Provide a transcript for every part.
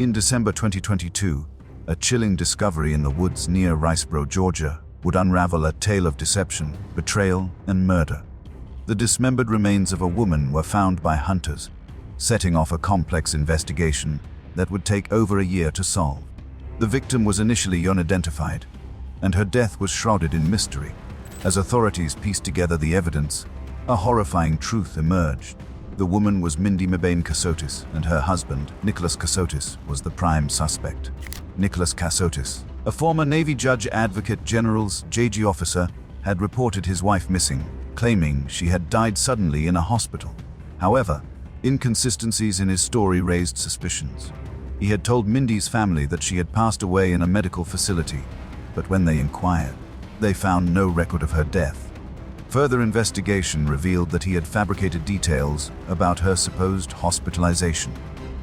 In December 2022, a chilling discovery in the woods near Riceboro, Georgia, would unravel a tale of deception, betrayal, and murder. The dismembered remains of a woman were found by hunters, setting off a complex investigation that would take over a year to solve. The victim was initially unidentified, and her death was shrouded in mystery. As authorities pieced together the evidence, a horrifying truth emerged. The woman was Mindi Kassotis, and her husband, Nicholas Kassotis, was the prime suspect. Nicholas Kassotis, a former Navy Judge Advocate General's JG officer, had reported his wife missing, claiming she had died suddenly in a hospital. However, inconsistencies in his story raised suspicions. He had told Mindi's family that she had passed away in a medical facility, but when they inquired, they found no record of her death. Further investigation revealed that he had fabricated details about her supposed hospitalization,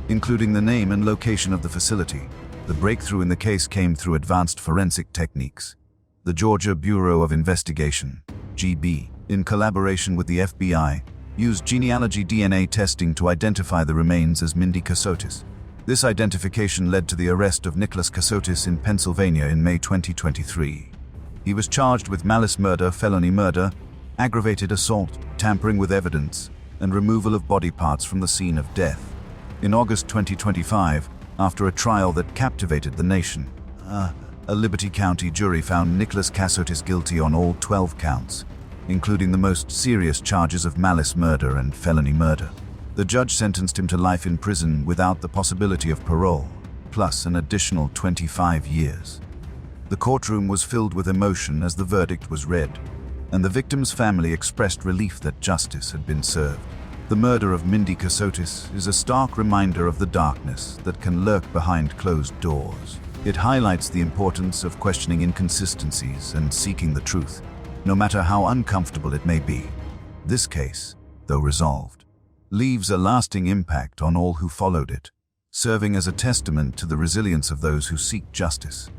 including the name and location of the facility. The breakthrough in the case came through advanced forensic techniques. The Georgia Bureau of Investigation, GB, in collaboration with the FBI, used genealogy DNA testing to identify the remains as Mindi Kassotis. This identification led to the arrest of Nicholas Kassotis in Pennsylvania in May 2023. He was charged with malice murder, felony murder, aggravated assault, tampering with evidence, and removal of body parts from the scene of death. In August 2025, after a trial that captivated the nation, a Liberty County jury found Nicholas Kassotis guilty on all 12 counts, including the most serious charges of malice murder and felony murder. The judge sentenced him to life in prison without the possibility of parole, plus an additional 25 years. The courtroom was filled with emotion as the verdict was read, and the victim's family expressed relief that justice had been served. The murder of Mindi Kassotis is a stark reminder of the darkness that can lurk behind closed doors. It highlights the importance of questioning inconsistencies and seeking the truth, no matter how uncomfortable it may be. This case, though resolved, leaves a lasting impact on all who followed it, serving as a testament to the resilience of those who seek justice.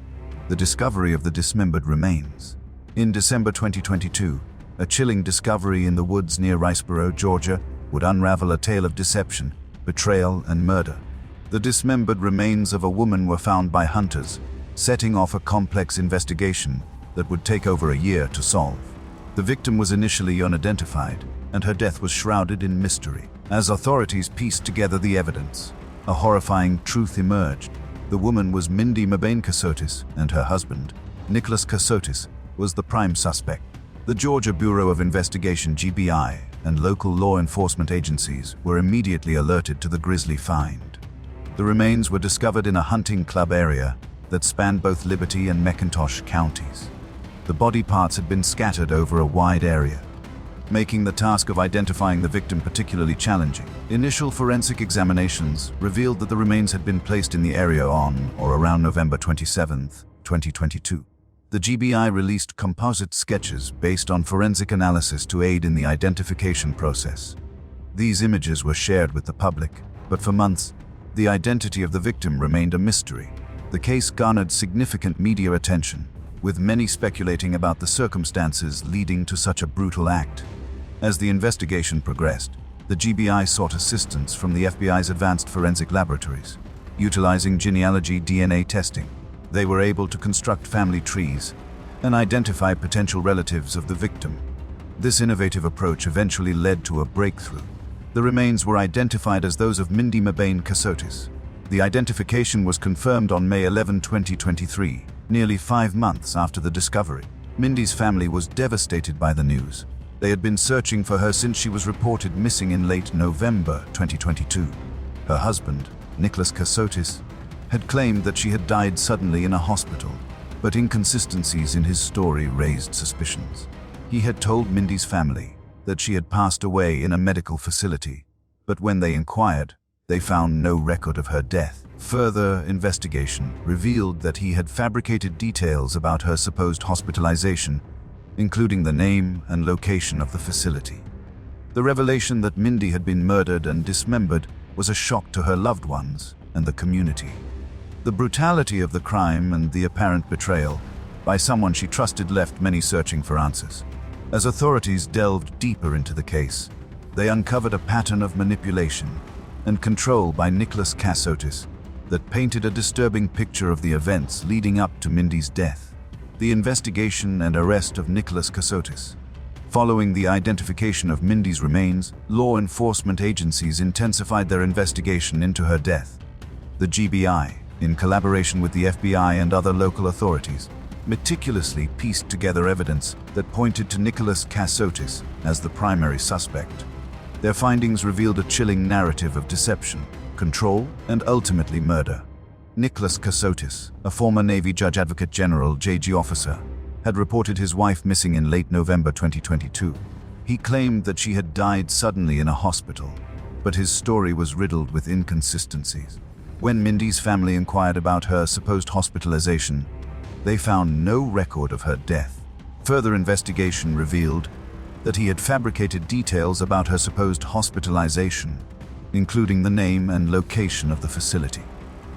The discovery of the dismembered remains. In December 2022, a chilling discovery in the woods near Riceboro, Georgia, would unravel a tale of deception, betrayal, and murder. The dismembered remains of a woman were found by hunters, setting off a complex investigation that would take over a year to solve. The victim was initially unidentified, and her death was shrouded in mystery. As authorities pieced together the evidence, a horrifying truth emerged. The woman was Mindi Kassotis, and her husband, Nicholas Kassotis, was the prime suspect. The Georgia Bureau of Investigation (GBI) and local law enforcement agencies were immediately alerted to the grisly find. The remains were discovered in a hunting club area that spanned both Liberty and McIntosh counties. The body parts had been scattered over a wide area, making the task of identifying the victim particularly challenging. Initial forensic examinations revealed that the remains had been placed in the area on or around November 27, 2022. The GBI released composite sketches based on forensic analysis to aid in the identification process. These images were shared with the public, but for months, the identity of the victim remained a mystery. The case garnered significant media attention, with many speculating about the circumstances leading to such a brutal act. As the investigation progressed, the GBI sought assistance from the FBI's advanced forensic laboratories. Utilizing genealogy DNA testing, they were able to construct family trees and identify potential relatives of the victim. This innovative approach eventually led to a breakthrough. The remains were identified as those of Mindi Kassotis. The identification was confirmed on May 11, 2023, nearly 5 months after the discovery. Mindi's family was devastated by the news. They had been searching for her since she was reported missing in late November 2022. Her husband, Nicholas Kassotis, had claimed that she had died suddenly in a hospital, but inconsistencies in his story raised suspicions. He had told Mindi's family that she had passed away in a medical facility, but when they inquired, they found no record of her death. Further investigation revealed that he had fabricated details about her supposed hospitalization, including the name and location of the facility. The revelation that Mindi had been murdered and dismembered was a shock to her loved ones and the community. The brutality of the crime and the apparent betrayal by someone she trusted left many searching for answers. As authorities delved deeper into the case, they uncovered a pattern of manipulation and control by Nicholas Kassotis, that painted a disturbing picture of the events leading up to Mindi's death. The investigation and arrest of Mindi Kassotis. Following the identification of Mindi's remains, law enforcement agencies intensified their investigation into her death. The GBI, in collaboration with the FBI and other local authorities, meticulously pieced together evidence that pointed to Mindi Kassotis as the primary suspect. Their findings revealed a chilling narrative of deception, control, and ultimately murder. Mindi Kassotis, a former Navy Judge Advocate General JG officer, had reported his wife missing in late November 2022. He claimed that she had died suddenly in a hospital, but his story was riddled with inconsistencies. When Mindi's family inquired about her supposed hospitalization, they found no record of her death. Further investigation revealed that he had fabricated details about her supposed hospitalization, including the name and location of the facility.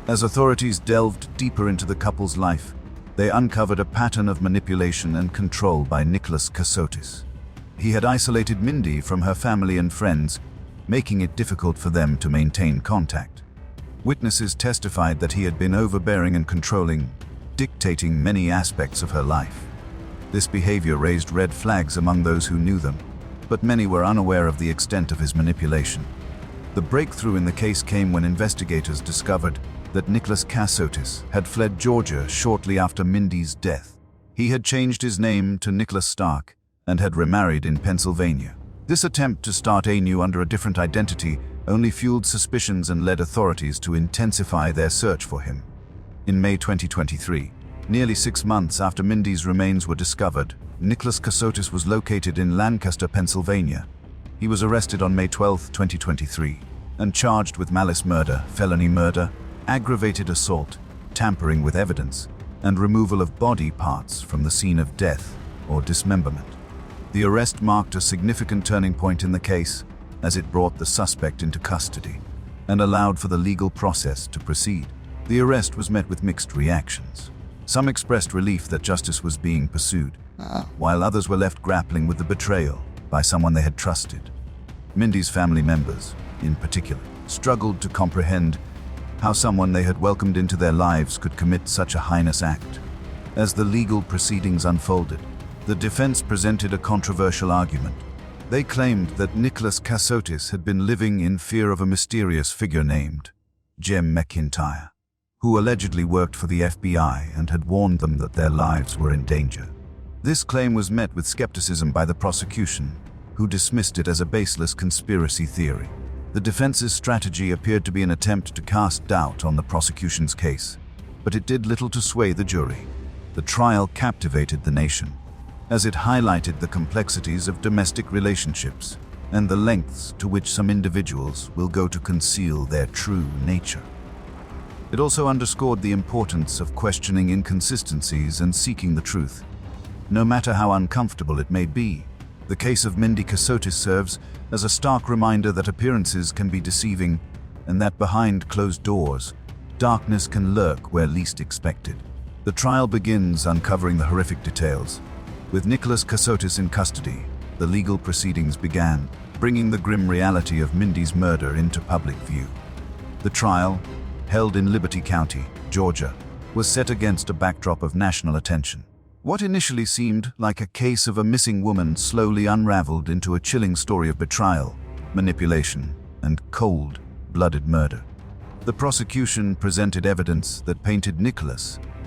As authorities delved deeper into the couple's life, they uncovered a pattern of manipulation and control by Mindi Kassotis. He had isolated Mindi from her family and friends, making it difficult for them to maintain contact. Witnesses testified that he had been overbearing and controlling, dictating many aspects of her life. This behavior raised red flags among those who knew them, but many were unaware of the extent of his manipulation. The breakthrough in the case came when investigators discovered that Mindi Kassotis had fled Georgia shortly after Mindi's death. He had changed his name to Nicholas Stark and had remarried in Pennsylvania. This attempt to start anew under a different identity only fueled suspicions and led authorities to intensify their search for him. In May 2023, nearly 6 months after Mindi's remains were discovered, Mindi Kassotis was located in Lancaster, Pennsylvania. He was arrested on May 12, 2023, and charged with malice murder, felony murder, aggravated assault, tampering with evidence, and removal of body parts from the scene of death or dismemberment. The arrest marked a significant turning point in the case, as it brought the suspect into custody and allowed for the legal process to proceed. The arrest was met with mixed reactions. Some expressed relief that justice was being pursued, while others were left grappling with the betrayal by someone they had trusted. Mindi's family members, in particular, struggled to comprehend how someone they had welcomed into their lives could commit such a heinous act. As the legal proceedings unfolded, the defense presented a controversial argument. They claimed that Mindi Kassotis had been living in fear of a mysterious figure named Jem McIntyre, who allegedly worked for the FBI and had warned them that their lives were in danger. This claim was met with skepticism by the prosecution, who dismissed it as a baseless conspiracy theory. The defense's strategy appeared to be an attempt to cast doubt on the prosecution's case, but it did little to sway the jury. The trial captivated the nation, as it highlighted the complexities of domestic relationships and the lengths to which some individuals will go to conceal their true nature. It also underscored the importance of questioning inconsistencies and seeking the truth, no matter how uncomfortable it may be. The case of Mindi Kassotis serves as a stark reminder that appearances can be deceiving and that behind closed doors, darkness can lurk where least expected. The trial begins uncovering the horrific details. With Mindi Kassotis in custody, the legal proceedings began, bringing the grim reality of Mindi's murder into public view. The trial, held in Liberty County, Georgia, was set against a backdrop of national attention. What initially seemed like a case of a missing woman slowly unraveled into a chilling story of betrayal, manipulation, and cold-blooded murder. The prosecution presented evidence that painted Mindi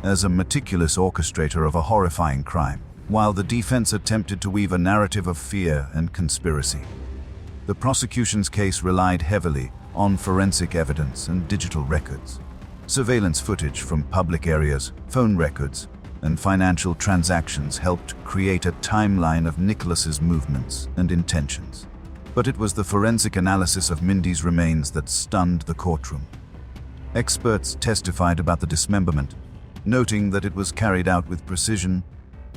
as a meticulous orchestrator of a horrifying crime, while the defense attempted to weave a narrative of fear and conspiracy. The prosecution's case relied heavily on forensic evidence and digital records. Surveillance footage from public areas, phone records, and financial transactions helped create a timeline of Mindi's movements and intentions. But it was the forensic analysis of Mindi's remains that stunned the courtroom. Experts testified about the dismemberment, noting that it was carried out with precision,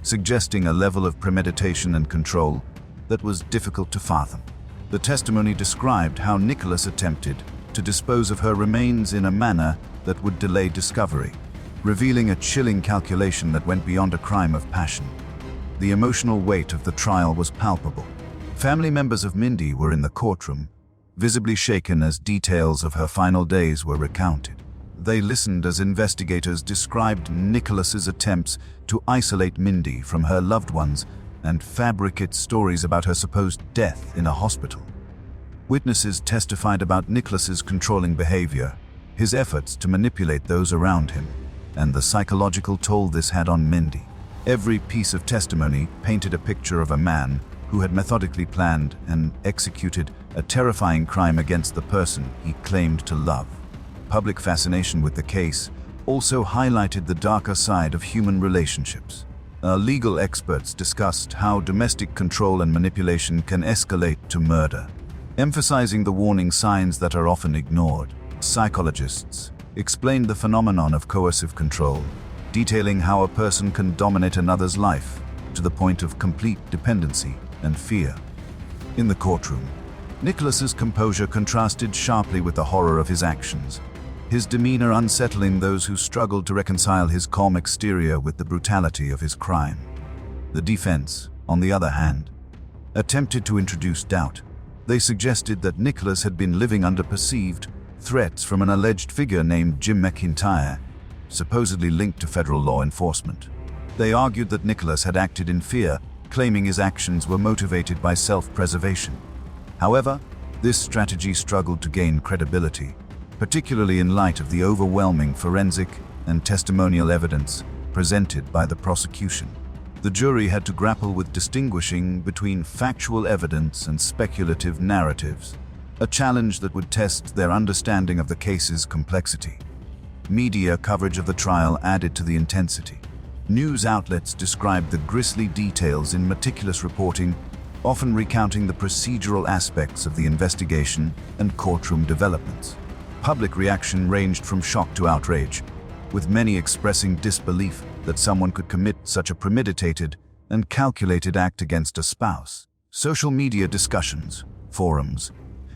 suggesting a level of premeditation and control that was difficult to fathom. The testimony described how Mindi attempted to dispose of her remains in a manner that would delay discovery, revealing a chilling calculation that went beyond a crime of passion. The emotional weight of the trial was palpable. Family members of Mindi were in the courtroom, visibly shaken as details of her final days were recounted. they listened as investigators described Nicholas's attempts to isolate Mindi from her loved ones and fabricate stories about her supposed death in a hospital. Witnesses testified about Nicholas's controlling behavior, his efforts to manipulate those around him, and the psychological toll this had on Mindi. Every piece of testimony painted a picture of a man who had methodically planned and executed a terrifying crime against the person he claimed to love. Public fascination with the case also highlighted the darker side of human relationships. Legal experts discussed how domestic control and manipulation can escalate to murder, emphasizing the warning signs that are often ignored. Psychologists explained the phenomenon of coercive control, detailing how a person can dominate another's life to the point of complete dependency and fear. In the courtroom, Nicholas's composure contrasted sharply with the horror of his actions, his demeanor unsettling those who struggled to reconcile his calm exterior with the brutality of his crime. The defense, on the other hand, attempted to introduce doubt. They suggested that Nicholas had been living under perceived threats from an alleged figure named Jim McIntyre, supposedly linked to federal law enforcement. They argued that Nicholas had acted in fear, claiming his actions were motivated by self-preservation. However, this strategy struggled to gain credibility, particularly in light of the overwhelming forensic and testimonial evidence presented by the prosecution. The jury had to grapple with distinguishing between factual evidence and speculative narratives, a challenge that would test their understanding of the case's complexity. Media coverage of the trial added to the intensity. News outlets described the grisly details in meticulous reporting, often recounting the procedural aspects of the investigation and courtroom developments. Public reaction ranged from shock to outrage, with many expressing disbelief that someone could commit such a premeditated and calculated act against a spouse. Social media discussions, forums,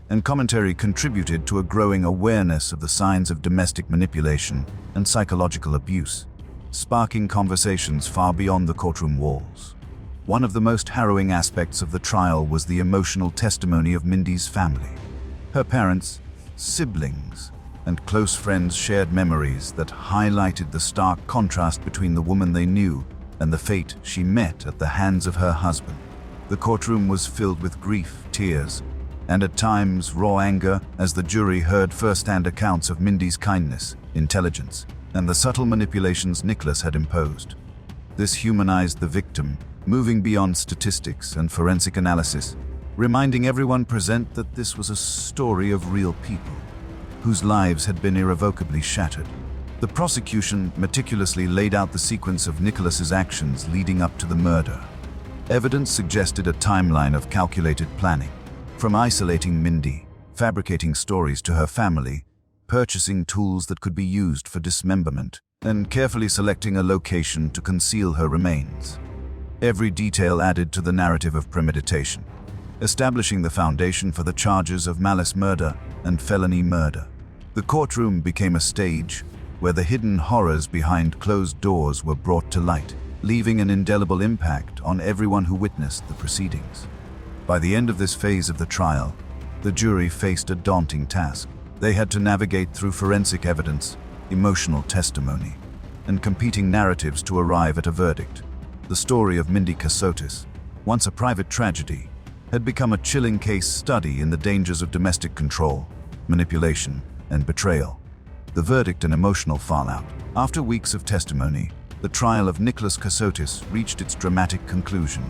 and commentary contributed to a growing awareness of the signs of domestic manipulation and psychological abuse, sparking conversations far beyond the courtroom walls. One of the most harrowing aspects of the trial was the emotional testimony of Mindi's family. Her parents, siblings, and close friends shared memories that highlighted the stark contrast between the woman they knew and the fate she met at the hands of her husband. The courtroom was filled with grief, tears, and at times raw anger as the jury heard first-hand accounts of Mindi's kindness, intelligence, and the subtle manipulations Nicholas had imposed. This humanized the victim, moving beyond statistics and forensic analysis, reminding everyone present that this was a story of real people, whose lives had been irrevocably shattered. The prosecution meticulously laid out the sequence of Nicholas's actions leading up to the murder. Evidence suggested a timeline of calculated planning, from isolating Mindi, fabricating stories to her family, purchasing tools that could be used for dismemberment, and carefully selecting a location to conceal her remains. Every detail added to the narrative of premeditation, establishing the foundation for the charges of malice murder and felony murder. The courtroom became a stage where the hidden horrors behind closed doors were brought to light, leaving an indelible impact on everyone who witnessed the proceedings. By the end of this phase of the trial, the jury faced a daunting task. They had to navigate through forensic evidence, emotional testimony, and competing narratives to arrive at a verdict. The story of Mindi Kassotis, once a private tragedy, had become a chilling case study in the dangers of domestic control, manipulation, and betrayal. The verdict and emotional fallout. After weeks of testimony, the trial of Nicholas Kassotis reached its dramatic conclusion.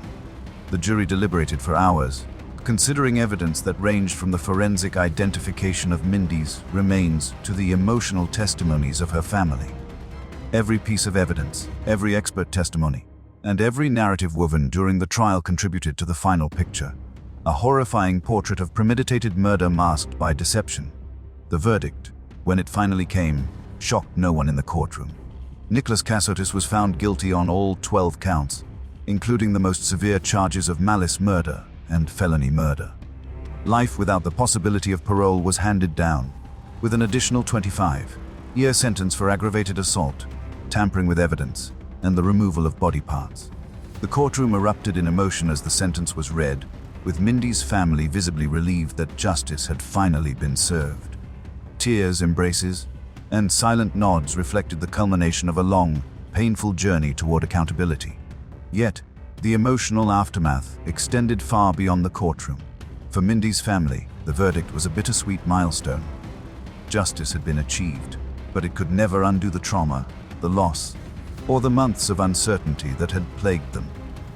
The jury deliberated for hours, considering evidence that ranged from the forensic identification of Mindi's remains to the emotional testimonies of her family. Every piece of evidence, every expert testimony, and every narrative woven during the trial contributed to the final picture, a horrifying portrait of premeditated murder masked by deception. The verdict, when it finally came, shocked no one in the courtroom. Nicholas Kassotis was found guilty on all 12 counts, including the most severe charges of malice murder and felony murder. Life without the possibility of parole was handed down, with an additional 25-year sentence for aggravated assault, tampering with evidence, and the removal of body parts. The courtroom erupted in emotion as the sentence was read, with Mindi's family visibly relieved that justice had finally been served. Tears, embraces, and silent nods reflected the culmination of a long, painful journey toward accountability. Yet, the emotional aftermath extended far beyond the courtroom. For Mindi's family, the verdict was a bittersweet milestone. Justice had been achieved, but it could never undo the trauma, the loss, or the months of uncertainty that had plagued them.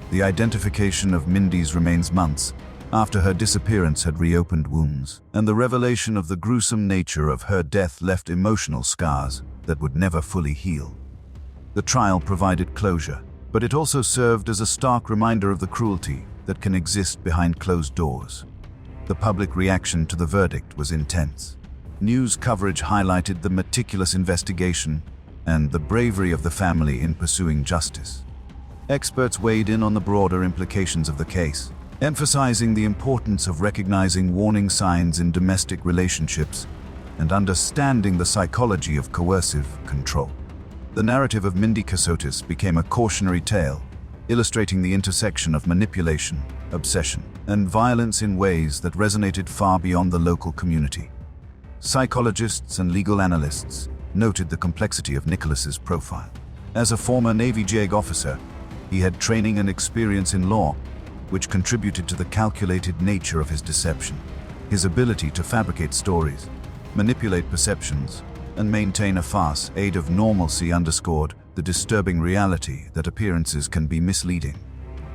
The identification of Mindi's remains months after her disappearance had reopened wounds, and the revelation of the gruesome nature of her death left emotional scars that would never fully heal. The trial provided closure, but it also served as a stark reminder of the cruelty that can exist behind closed doors. The public reaction to the verdict was intense. News coverage highlighted the meticulous investigation and the bravery of the family in pursuing justice. Experts weighed in on the broader implications of the case, emphasizing the importance of recognizing warning signs in domestic relationships and understanding the psychology of coercive control. The narrative of Mindi Kassotis became a cautionary tale, illustrating the intersection of manipulation, obsession, and violence in ways that resonated far beyond the local community. Psychologists and legal analysts noted the complexity of Nicholas's profile. As a former Navy JAG officer, he had training and experience in law, which contributed to the calculated nature of his deception. His ability to fabricate stories, manipulate perceptions, and maintain a farce aid of normalcy underscored the disturbing reality that appearances can be misleading.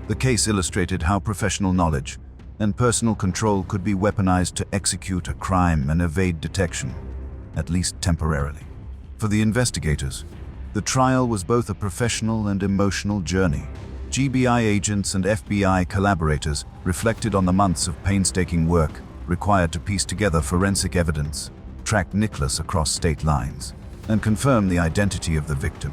The case illustrated how professional knowledge and personal control could be weaponized to execute a crime and evade detection, at least temporarily. For the investigators, the trial was both a professional and emotional journey. GBI agents and FBI collaborators reflected on the months of painstaking work required to piece together forensic evidence, track Nicholas across state lines, and confirm the identity of the victim.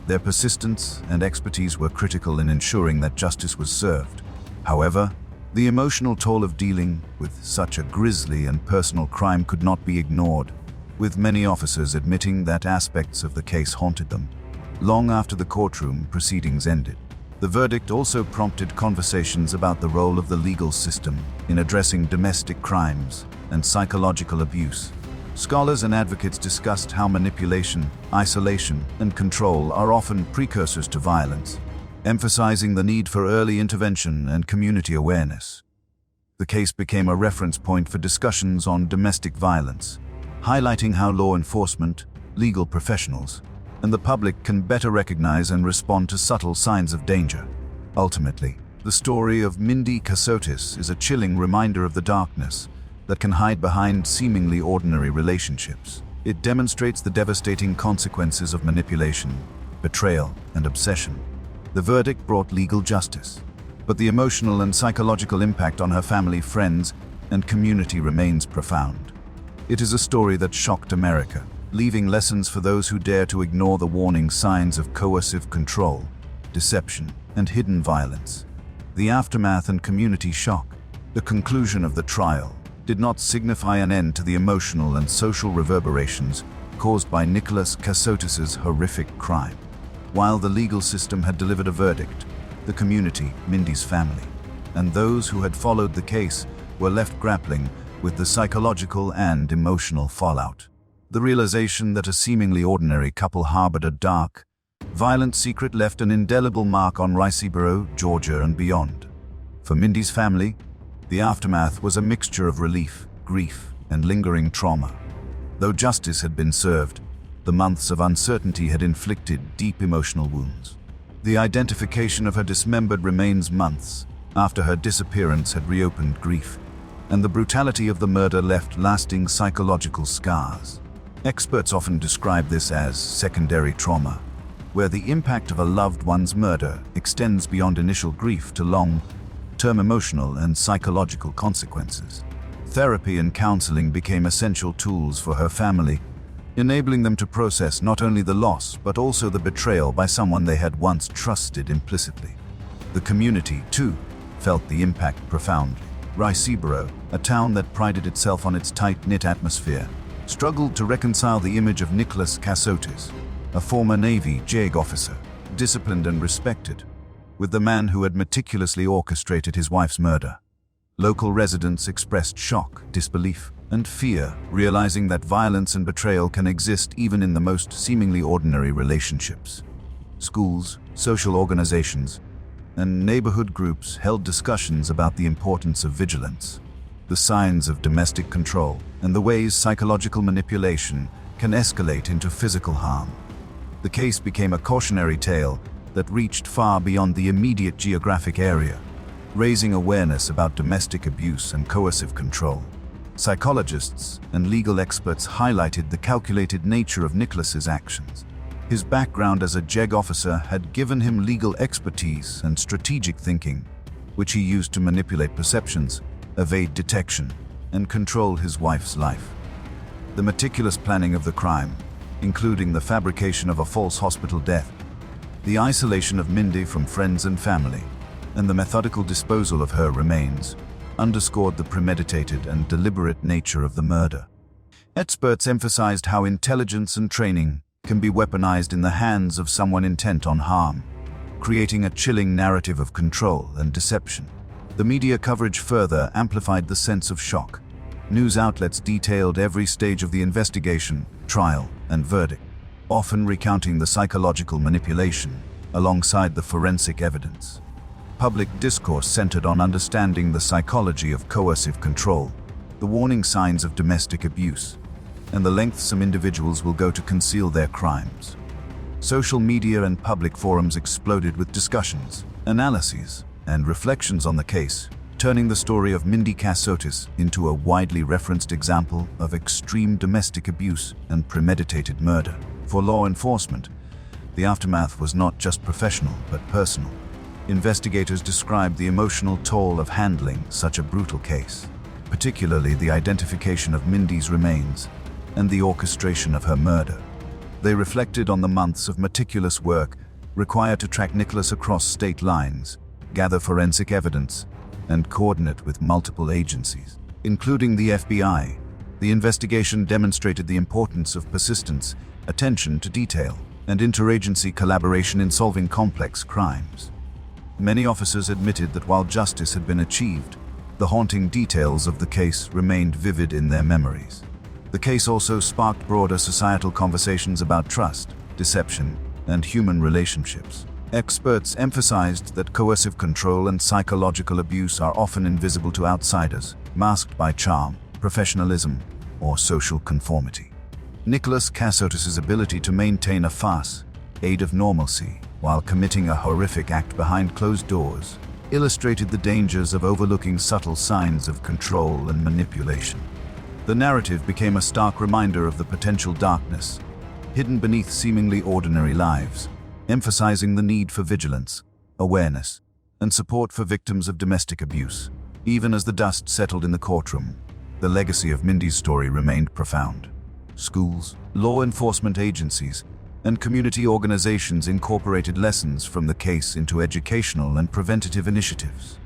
Their persistence and expertise were critical in ensuring that justice was served. However, the emotional toll of dealing with such a grisly and personal crime could not be ignored, with many officers admitting that aspects of the case haunted them long after the courtroom proceedings ended. The verdict also prompted conversations about the role of the legal system in addressing domestic crimes and psychological abuse. Scholars and advocates discussed how manipulation, isolation, and control are often precursors to violence, emphasizing the need for early intervention and community awareness. The case became a reference point for discussions on domestic violence, highlighting how law enforcement, legal professionals, and the public can better recognize and respond to subtle signs of danger. Ultimately, the story of Mindi Kassotis is a chilling reminder of the darkness that can hide behind seemingly ordinary relationships. It demonstrates the devastating consequences of manipulation, betrayal, and obsession. The verdict brought legal justice, but the emotional and psychological impact on her family, friends, and community remains profound. It is a story that shocked America, leaving lessons for those who dare to ignore the warning signs of coercive control, deception, and hidden violence. The aftermath and community shock, the conclusion of the trial, did not signify an end to the emotional and social reverberations caused by Nicholas Kassotis' horrific crime. While the legal system had delivered a verdict, the community, Mindi's family, and those who had followed the case were left grappling with the psychological and emotional fallout. The realization that a seemingly ordinary couple harbored a dark, violent secret left an indelible mark on Riceboro, Georgia, and beyond. For Mindi's family, the aftermath was a mixture of relief, grief, and lingering trauma. Though justice had been served, the months of uncertainty had inflicted deep emotional wounds. The identification of her dismembered remains months after her disappearance had reopened grief, and the brutality of the murder left lasting psychological scars. Experts often describe this as secondary trauma, where the impact of a loved one's murder extends beyond initial grief to long-term emotional and psychological consequences. Therapy and counseling became essential tools for her family, enabling them to process not only the loss but also the betrayal by someone they had once trusted implicitly. The community, too, felt the impact profoundly. Riceboro, a town that prided itself on its tight-knit atmosphere, struggled to reconcile the image of Nicholas Kassotis, a former Navy JAG officer, disciplined and respected, with the man who had meticulously orchestrated his wife's murder. Local residents expressed shock, disbelief, and fear, realizing that violence and betrayal can exist even in the most seemingly ordinary relationships. Schools, social organizations, and neighborhood groups held discussions about the importance of vigilance, the signs of domestic control, and the ways psychological manipulation can escalate into physical harm. The case became a cautionary tale that reached far beyond the immediate geographic area, raising awareness about domestic abuse and coercive control. Psychologists and legal experts highlighted the calculated nature of Nicholas's actions. His background as a JEG officer had given him legal expertise and strategic thinking, which he used to manipulate perceptions, evade detection, and control his wife's life. The meticulous planning of the crime, including the fabrication of a false hospital death, the isolation of Mindi from friends and family, and the methodical disposal of her remains, underscored the premeditated and deliberate nature of the murder. Experts emphasized how intelligence and training can be weaponized in the hands of someone intent on harm, creating a chilling narrative of control and deception. The media coverage further amplified the sense of shock. News outlets detailed every stage of the investigation, trial, and verdict, often recounting the psychological manipulation alongside the forensic evidence. Public discourse centered on understanding the psychology of coercive control, the warning signs of domestic abuse, and the lengths some individuals will go to conceal their crimes. Social media and public forums exploded with discussions, analyses, and reflections on the case, turning the story of Mindi Kassotis into a widely referenced example of extreme domestic abuse and premeditated murder. For law enforcement, the aftermath was not just professional but personal. Investigators described the emotional toll of handling such a brutal case, particularly the identification of Mindi's remains and the orchestration of her murder. They reflected on the months of meticulous work required to track Nicholas across state lines, gather forensic evidence, and coordinate with multiple agencies, including the FBI. The investigation demonstrated the importance of persistence, attention to detail, and interagency collaboration in solving complex crimes. Many officers admitted that while justice had been achieved, the haunting details of the case remained vivid in their memories. The case also sparked broader societal conversations about trust, deception, and human relationships. Experts emphasized that coercive control and psychological abuse are often invisible to outsiders, masked by charm, professionalism, or social conformity. Nicholas Kassotis' ability to maintain a farce, aid of normalcy, while committing a horrific act behind closed doors, illustrated the dangers of overlooking subtle signs of control and manipulation. The narrative became a stark reminder of the potential darkness hidden beneath seemingly ordinary lives, emphasizing the need for vigilance, awareness, and support for victims of domestic abuse. Even as the dust settled in the courtroom, the legacy of Mindi's story remained profound. Schools, law enforcement agencies, and community organizations incorporated lessons from the case into educational and preventative initiatives.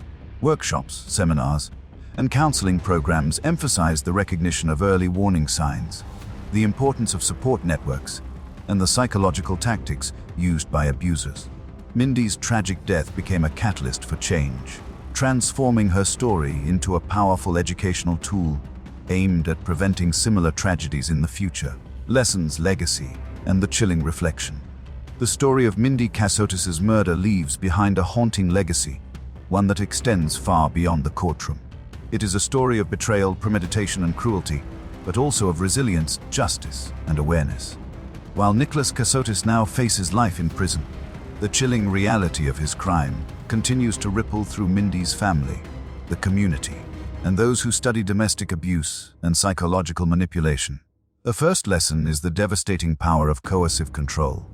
Workshops, seminars, and counseling programs emphasized the recognition of early warning signs, the importance of support networks, and the psychological tactics used by abusers. Mindi's tragic death became a catalyst for change, transforming her story into a powerful educational tool aimed at preventing similar tragedies in the future. Lessons, legacy, and the chilling reflection. The story of Mindi Kassotis' murder leaves behind a haunting legacy, one that extends far beyond the courtroom. It is a story of betrayal, premeditation, and cruelty, but also of resilience, justice, and awareness. While Nicholas Kassotis now faces life in prison, the chilling reality of his crime continues to ripple through Mindi's family, the community, and those who study domestic abuse and psychological manipulation. The first lesson is the devastating power of coercive control.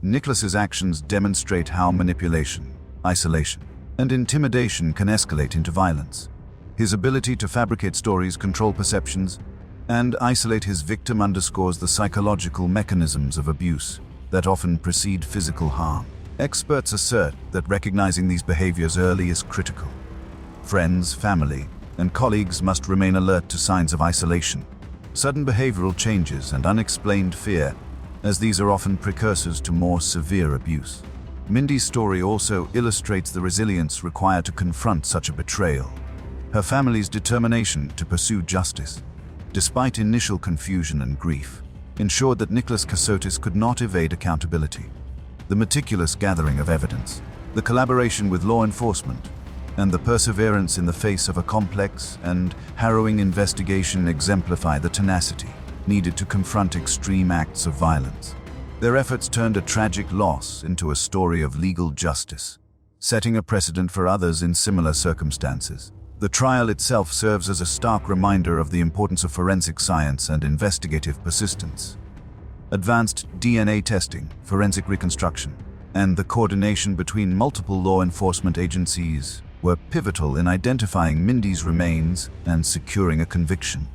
Nicholas's actions demonstrate how manipulation, isolation, and intimidation can escalate into violence. His ability to fabricate stories, control perceptions, and isolate his victim underscores the psychological mechanisms of abuse that often precede physical harm. Experts assert that recognizing these behaviors early is critical. Friends, family, and colleagues must remain alert to signs of isolation, sudden behavioral changes, and unexplained fear, as these are often precursors to more severe abuse. Mindi's story also illustrates the resilience required to confront such a betrayal. Her family's determination to pursue justice, despite initial confusion and grief, ensured that Mindi Kassotis could not evade accountability. The meticulous gathering of evidence, the collaboration with law enforcement, and the perseverance in the face of a complex and harrowing investigation exemplify the tenacity needed to confront extreme acts of violence. Their efforts turned a tragic loss into a story of legal justice, setting a precedent for others in similar circumstances. The trial itself serves as a stark reminder of the importance of forensic science and investigative persistence. Advanced DNA testing, forensic reconstruction, and the coordination between multiple law enforcement agencies were pivotal in identifying Mindi's remains and securing a conviction.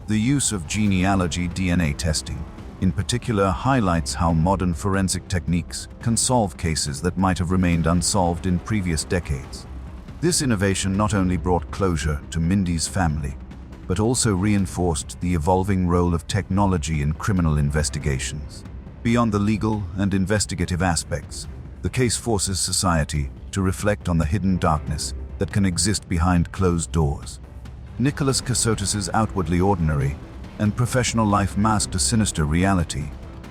The use of genealogy DNA testing, in particular, highlights how modern forensic techniques can solve cases that might have remained unsolved in previous decades. This innovation not only brought closure to Mindi's family, but also reinforced the evolving role of technology in criminal investigations. Beyond the legal and investigative aspects, the case forces society to reflect on the hidden darkness that can exist behind closed doors. Mindi Kassotis' outwardly ordinary and professional life masked a sinister reality,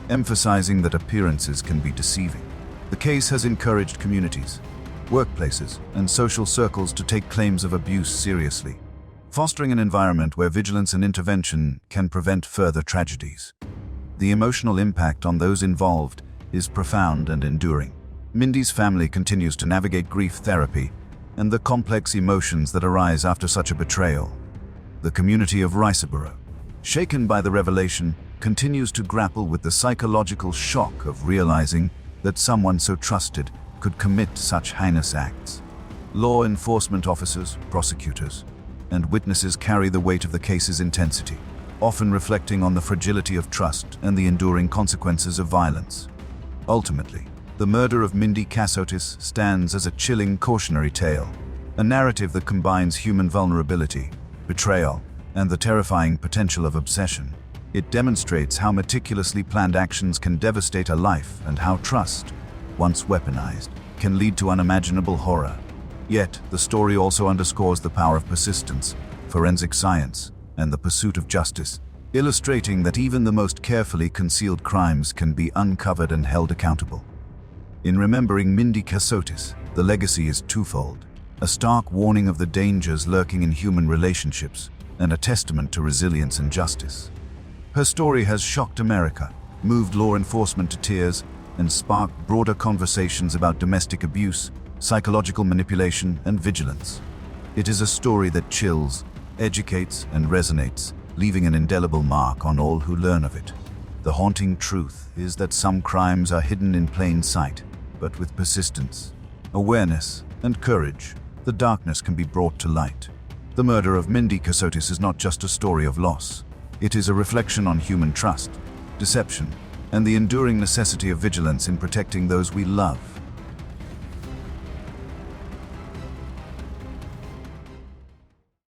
emphasizing that appearances can be deceiving. The case has encouraged communities, workplaces, and social circles to take claims of abuse seriously, fostering an environment where vigilance and intervention can prevent further tragedies. The emotional impact on those involved is profound and enduring. Mindi's family continues to navigate grief therapy and the complex emotions that arise after such a betrayal. The community of Riceboro, shaken by the revelation, continues to grapple with the psychological shock of realizing that someone so trusted could commit such heinous acts. Law enforcement officers, prosecutors, and witnesses carry the weight of the case's intensity, often reflecting on the fragility of trust and the enduring consequences of violence. Ultimately, the murder of Mindi Kassotis stands as a chilling cautionary tale, a narrative that combines human vulnerability, betrayal, and the terrifying potential of obsession. It demonstrates how meticulously planned actions can devastate a life and how trust, once weaponized, can lead to unimaginable horror. Yet, the story also underscores the power of persistence, forensic science, and the pursuit of justice, illustrating that even the most carefully concealed crimes can be uncovered and held accountable. In remembering Mindi Kassotis, the legacy is twofold: a stark warning of the dangers lurking in human relationships, and a testament to resilience and justice. Her story has shocked America, moved law enforcement to tears, and sparked broader conversations about domestic abuse, psychological manipulation, and vigilance. It is a story that chills, educates, and resonates, leaving an indelible mark on all who learn of it. The haunting truth is that some crimes are hidden in plain sight, but with persistence, awareness, and courage, the darkness can be brought to light. The murder of Mindi Kassotis is not just a story of loss. It is a reflection on human trust, deception, and the enduring necessity of vigilance in protecting those we love.